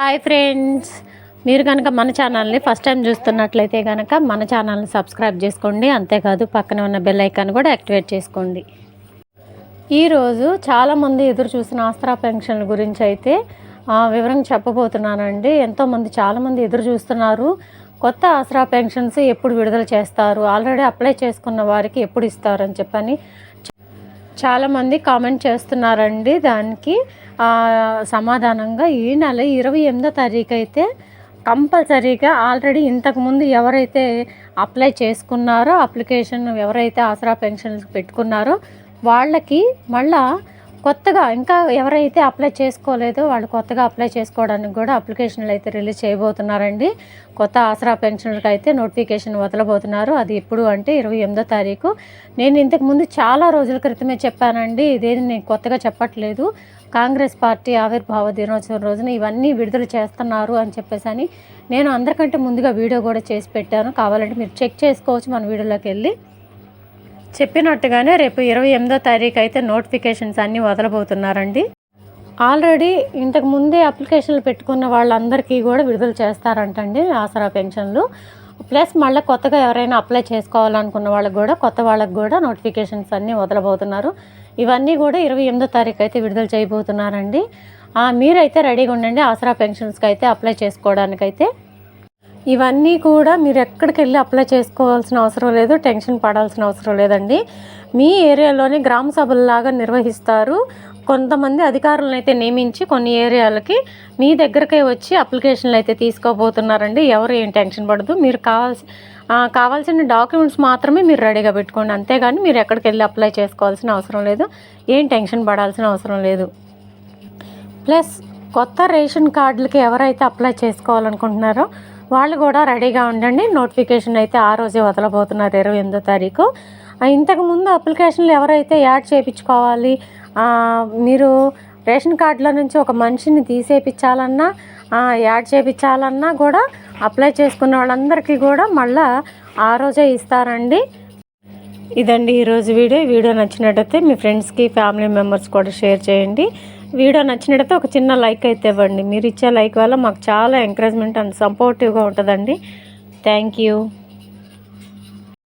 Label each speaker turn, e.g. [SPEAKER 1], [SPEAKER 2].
[SPEAKER 1] Hi friends, మీరు కనుక మన ఛానల్ని ఫస్ట్ టైం చూస్తున్నట్లయితే కనుక మన ఛానల్ని సబ్స్క్రైబ్ చేసుకోండి. అంతేకాదు పక్కన ఉన్న బెల్ ఐకాన్ కూడా యాక్టివేట్ చేసుకోండి. ఈరోజు చాలామంది ఎదురు చూసిన ఆసరా పెన్షన్ల గురించి అయితే వివరంగా చెప్పబోతున్నానండి. ఎంతోమంది చాలామంది ఎదురు చూస్తున్నారు. కొత్త ఆసరా పెన్షన్స్ ఎప్పుడు విడుదల చేస్తారు, ఆల్రెడీ అప్లై చేసుకున్న వారికి ఎప్పుడు ఇస్తారని చెప్పని చాలామంది కామెంట్ చేస్తున్నారండి. దానికి సమాధానంగా ఈ నెల 28వ తారీఖు అయితే కంపల్సరీగా ఆల్రెడీ ఇంతకుముందు ఎవరైతే అప్లై చేసుకున్నారో, అప్లికేషన్ ఎవరైతే ఆసరా పెన్షన్స్ పెట్టుకున్నారో వాళ్ళకి మళ్ళా కొత్తగా ఇంకా ఎవరైతే అప్లై చేసుకోలేదో వాళ్ళు కొత్తగా అప్లై చేసుకోవడానికి కూడా అప్లికేషన్లు అయితే రిలీజ్ చేయబోతున్నారండి. కొత్త ఆసరా పెన్షన్లకు అయితే నోటిఫికేషన్ వదలబోతున్నారు. అది ఎప్పుడు అంటే 28వ తారీఖు. నేను ఇంతకుముందు చాలా రోజుల క్రితమే చెప్పానండి. ఇదేది నేను కొత్తగా చెప్పట్లేదు. కాంగ్రెస్ పార్టీ ఆవిర్భావ దినోత్సవం రోజున ఇవన్నీ విడుదల చేస్తున్నారు అని చెప్పేసి నేను అందరికంటే ముందుగా వీడియో కూడా చేసి పెట్టాను. కావాలంటే మీరు చెక్ చేసుకోవచ్చు మన వీడియోలోకి వెళ్ళి. చెప్పినట్టుగానే రేపు 28వ తారీఖు అయితే నోటిఫికేషన్స్ అన్నీ వదలబోతున్నారండి. ఆల్రెడీ ఇంతకు ముందే అప్లికేషన్లు పెట్టుకున్న వాళ్ళందరికీ కూడా విడుదల చేస్తారంటండి ఆసరా పెన్షన్లు. ప్లస్ మళ్ళీ కొత్తగా ఎవరైనా అప్లై చేసుకోవాలనుకున్న వాళ్ళకి కూడా కొత్త వాళ్ళకి కూడా నోటిఫికేషన్స్ అన్నీ వదలబోతున్నారు. ఇవన్నీ కూడా 28వ తారీఖు అయితే విడుదల చేయబోతున్నారండి. మీరైతే రెడీగా ఉండండి ఆసరా పెన్షన్స్కి అయితే అప్లై చేసుకోవడానికైతే. ఇవన్నీ కూడా మీరు ఎక్కడికి వెళ్ళి అప్లై చేసుకోవాల్సిన అవసరం లేదు, టెన్షన్ పడాల్సిన అవసరం లేదండి. మీ ఏరియాలోనే గ్రామ సభల్లాగా నిర్వహిస్తారు. కొంతమంది అధికారులను అయితే నియమించి కొన్ని ఏరియాలకి మీ దగ్గరకే వచ్చి అప్లికేషన్లు అయితే తీసుకోబోతున్నారండి. ఎవరు ఏం టెన్షన్ పడదు. మీరు కావాల్సిన డాక్యుమెంట్స్ మాత్రమే మీరు రెడీగా పెట్టుకోండి. అంతేగాని మీరు ఎక్కడికి వెళ్ళి అప్లై చేసుకోవాల్సిన అవసరం లేదు, ఏం టెన్షన్ పడాల్సిన అవసరం లేదు. ప్లస్ కొత్త రేషన్ కార్డులకి ఎవరైతే అప్లై చేసుకోవాలనుకుంటున్నారో వాళ్ళు కూడా రెడీగా ఉండండి. నోటిఫికేషన్ అయితే ఆ రోజే వదలబోతున్నారు 28వ తారీఖు. ఇంతకుముందు అప్లికేషన్లు ఎవరైతే యాడ్ చేయించుకోవాలి, మీరు రేషన్ కార్డుల నుంచి ఒక మనిషిని తీసేపించాలన్నా యాడ్ చేయించాలన్నా కూడా అప్లై చేసుకున్న వాళ్ళందరికీ కూడా మళ్ళీ ఆ రోజే ఇస్తారండి. ఇదండి ఈరోజు వీడియో నచ్చినట్టయితే మీ ఫ్రెండ్స్కి ఫ్యామిలీ మెంబర్స్ కూడా షేర్ చేయండి. వీడియో నచ్చినట్టయితే ఒక చిన్న లైక్ అయితే ఇవ్వండి. మీరు ఇచ్చే లైక్ వల్ల మాకు చాలా ఎంకరేజ్మెంట్ అండ్ సపోర్టివ్గా ఉంటుందండి. Thank you.